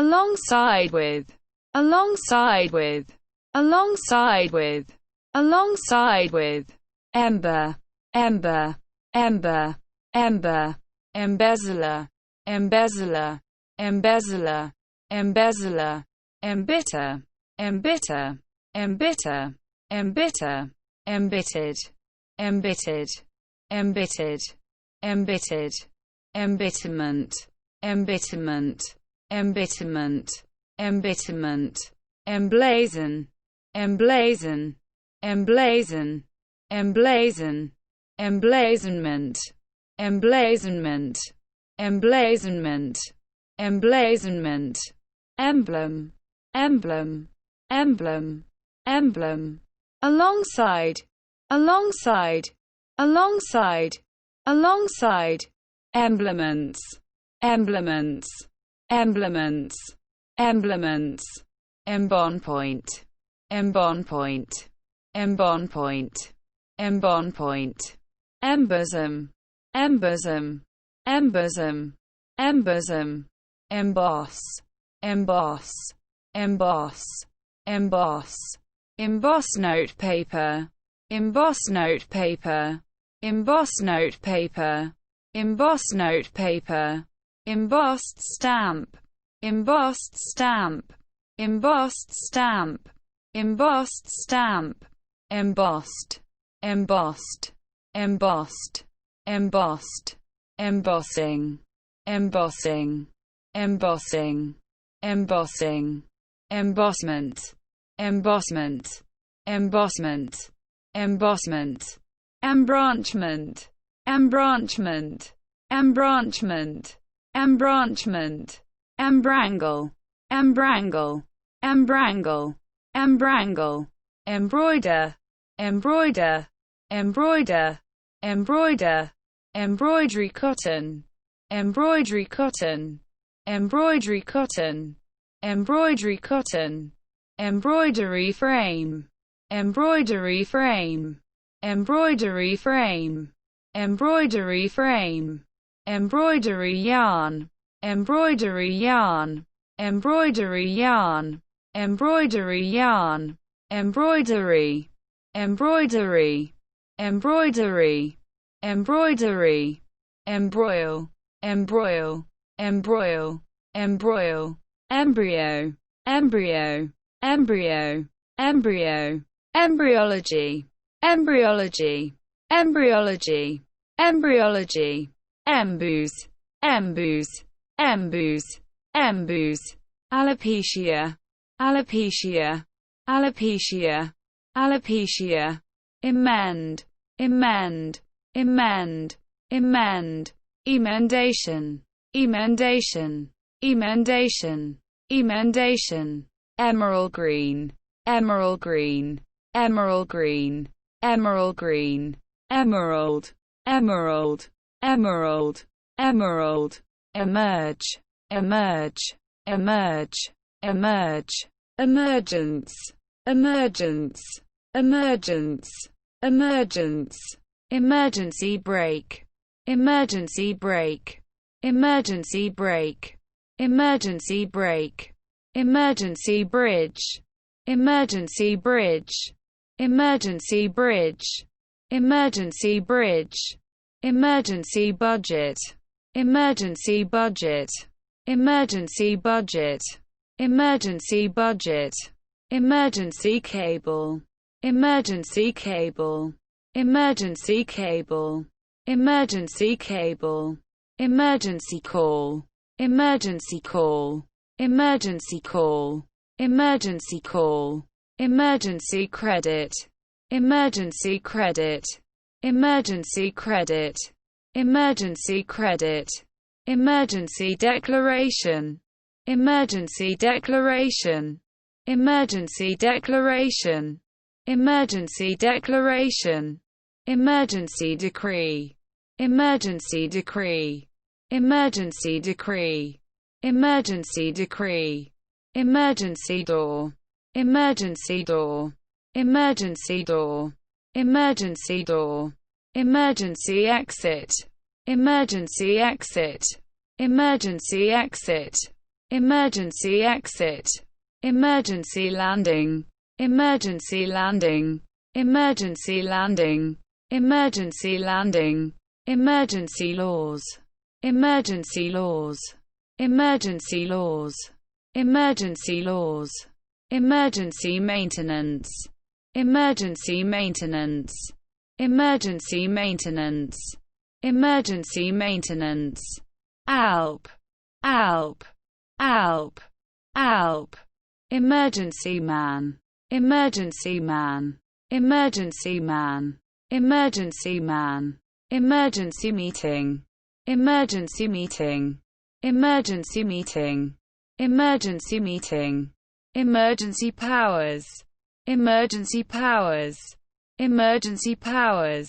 alongside with, alongside with, alongside with, alongside with, ember, ember, ember, ember, embezzler, embezzler, embezzler, embezzler, embitter, embitter, embitter, embitter, embittered, embittered, embittered, embittered, embitterment, embitterment, embitterment, embitterment, emblazon, emblazon, emblazon, emblazon, emblazonment, emblazonment, emblazonment, emblazonment, emblem, emblem, emblem, emblem, alongside, alongside, alongside, alongside, emblements, emblements, emblements, emblements, embonpoint, embonpoint, embonpoint, embonpoint, embosom, embosom, embosom, embosom, emboss, emboss, emboss, emboss, emboss note paper, emboss note paper, emboss note paper, emboss note paper, embossed stamp, embossed stamp, embossed stamp, embossed stamp, embossed, embossed, embossed, embossed, embossing, embossing, embossing, embossing, embossment, embossment, embossment, embossment, embranchment, embranchment, embranchment, embranchment, embrangle, embrangle, embrangle, embrangle, embroider, embroider, embroider, embroider, embroidery cotton, embroidery cotton, embroidery cotton, embroidery cotton, embroidery frame, embroidery frame, embroidery frame, embroidery frame, embroidery yarn, embroidery yarn, embroidery yarn, embroidery yarn, embroidery, embroidery, embroidery, embroidery, embroil, embroil, embroil, embroil, embryo, embryo, embryo, embryo, embryology, embryology, embryology, embryology, embooze, embooze, embooze, embooze, alopecia, alopecia, alopecia, alopecia, emend, emend, emend, emend, emendation, emendation, emendation, emendation, emerald green, emerald green, emerald green, emerald green, emerald, emerald, emerald, emerald, emerge, emerge, emerge, emerge, emergence, emergence, emergence, emergence, emergency brake, emergency brake, emergency brake, emergency brake, emergency bridge, emergency bridge, emergency bridge, emergency bridge, emergency budget, emergency budget, emergency budget, emergency budget, emergency cable, emergency cable, emergency cable, emergency cable, emergency call, emergency call, emergency call, emergency call, emergency credit, emergency credit, emergency credit, emergency credit, emergency declaration, emergency declaration, emergency declaration, emergency declaration, emergency decree, emergency decree, emergency decree, emergency decree, emergency door, emergency door, emergency door, emergency door, emergency exit, emergency exit, emergency exit, emergency exit, emergency landing, emergency landing, emergency landing, emergency landing, emergency laws, emergency laws, emergency laws, emergency laws, emergency maintenance, emergency maintenance, emergency maintenance, emergency maintenance, Alp, Alp, Alp, Alp, emergency man, emergency man, emergency man, emergency man, emergency meeting, emergency meeting, emergency meeting, emergency meeting, emergency powers, emergency powers, emergency powers,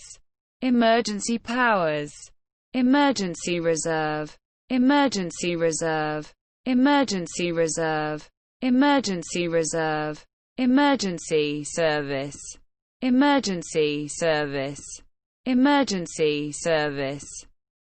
emergency powers, emergency reserve, emergency reserve, emergency reserve, emergency reserve, emergency service, emergency service, emergency service,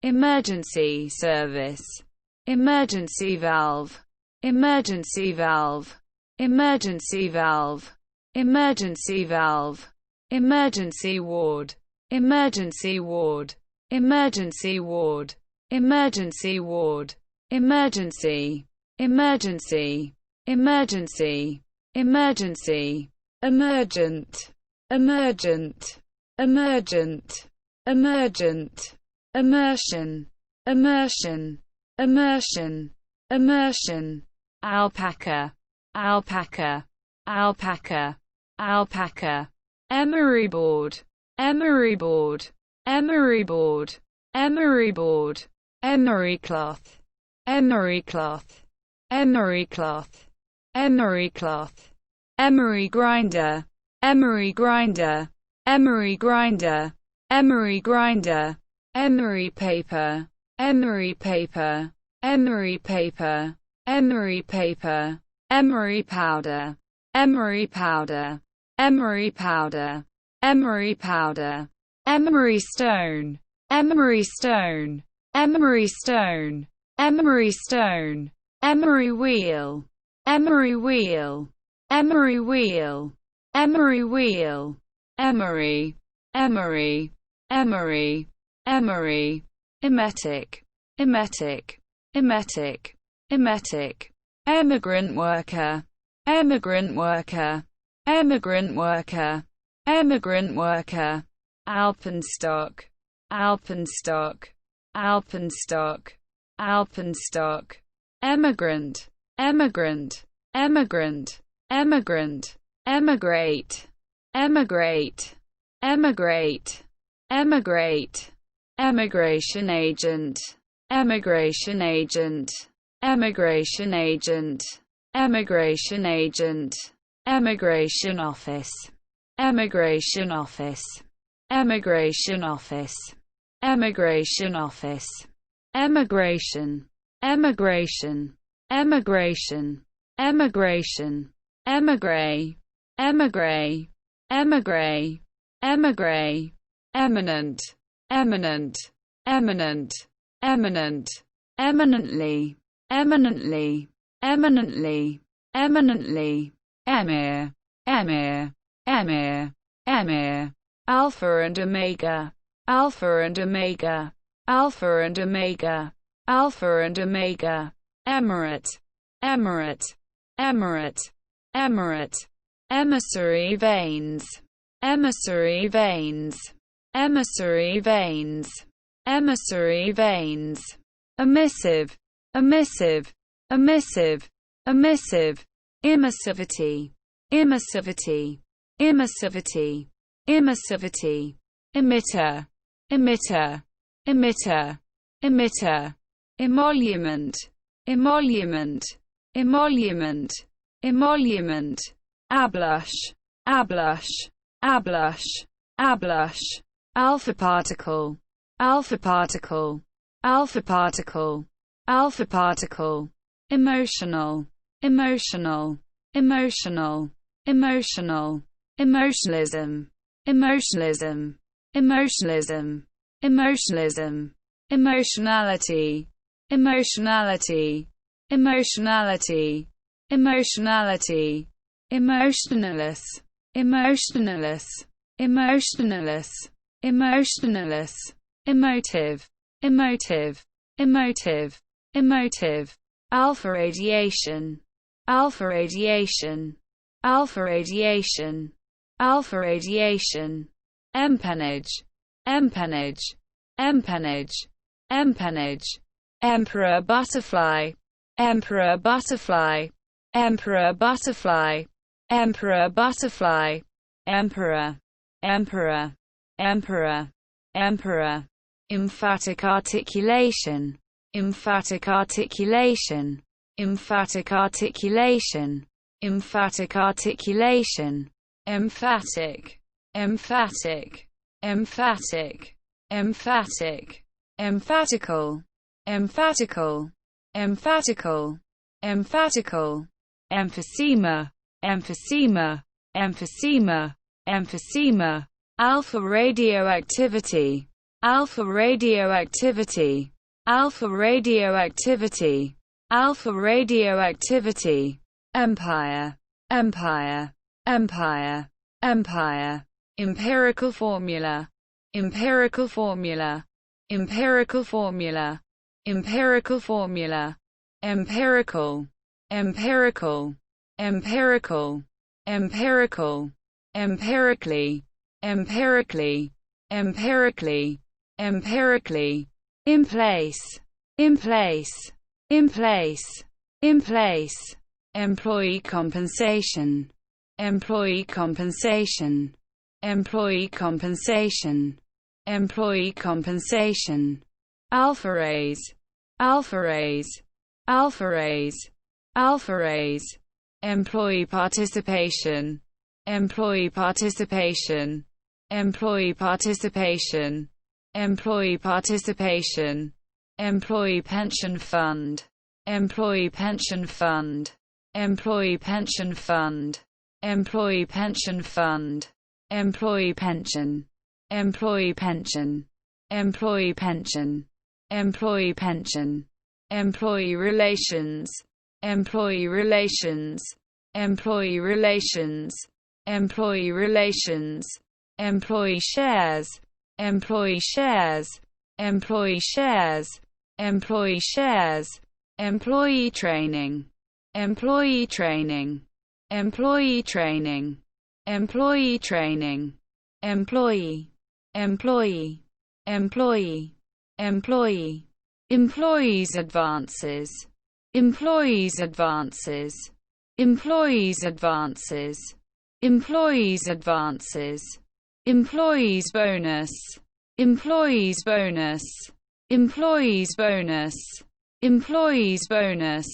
emergency service, emergency valve, emergency valve, emergency valve, emergency valve, emergency ward, emergency ward, emergency ward, emergency ward, emergency, emergency, emergency, emergency, emergent, emergent, emergent, emergent, immersion, immersion, immersion, immersion, alpaca, alpaca, alpaca, alpaca, emery board, emery board, emery board, emery board, emery cloth, emery cloth, emery cloth, emery cloth, emery grinder, emery grinder, emery grinder, emery grinder, emery paper, emery paper, emery paper, emery paper, emery powder, emery powder, emery powder, emery powder, emery stone, emery stone, emery stone, emery stone, emery wheel, emery wheel, emery wheel, emery wheel, emery, emery, emery, emery, emetic, emetic, emetic, emetic, emigrant worker, emigrant worker, emigrant worker, emigrant worker, alpenstock, alpenstock, alpenstock, alpenstock, emigrant, emigrant, emigrant, emigrant, emigrate, emigrate, emigrate, emigrate, emigration agent, emigration agent, emigration agent, emigration agent, emigration office, emigration office, emigration office, emigration office, emigration, emigration, emigration, emigration, emigre, emigre, emigre, emigre, eminent, eminent, eminent, eminent, eminently, eminently, eminently, eminently, emir, emir, emir, emir, alpha and omega, alpha and omega, alpha and omega, alpha and omega, emirate, emirate, emirate, emirate, emissary veins, emissary veins, emissary veins, emissary veins, emissive, emissive, emissive, emissive, emissivity, emissivity, emissivity, emissivity, emitter, emitter, emitter, emitter, emolument, emolument, emolument, emolument, ablush, ablush, ablush, ablush, alpha particle, alpha particle, alpha particle, alpha particle, emotional, emotional, emotional, emotional, emotionalism, emotionalism, emotionalism, emotionalism, emotionality, emotionality, emotionality, emotionality, emotionalist, emotionalist, emotionalist, emotionalist, emotive, emotive, emotive, emotive, alpha radiation, alpha radiation, alpha radiation, alpha radiation, empennage, empennage, empennage, empennage, emperor butterfly, emperor butterfly, emperor butterfly, emperor butterfly, emperor, emperor, emperor, emperor, emphatic articulation, emphatic articulation, emphatic articulation, emphatic articulation, emphatic, emphatic, emphatic, emphatic, emphatical, emphatical, emphatical, emphatical, emphysema, emphysema, emphysema, emphysema, alpha radioactivity, alpha radioactivity, alpha radioactivity, alpha radioactivity, empire, empire, empire, empire, empirical formula, empirical formula, empirical formula, empirical formula, empirical, empirical, empirical, empirical, empirically, empirically, empirically, empirically, in place, in place, in place, in place, employee compensation, employee compensation, employee compensation, employee compensation, alpha raise, alpha raise, alpha raise, alpha raise, employee participation, employee participation, employee participation, employee participation, employee pension fund, employee pension fund, employee pension fund, employee pension fund, employee pension, employee pension, employee pension, employee pension, employee relations, employee relations, employee relations, employee relations, employee shares, employee shares, employee shares, employee shares, employee training, employee training, employee training, employee training, employee, employee, employee, employee, employees advances, employees advances, employees advances, employees advances, employees bonus, employees bonus, employees bonus, employees bonus,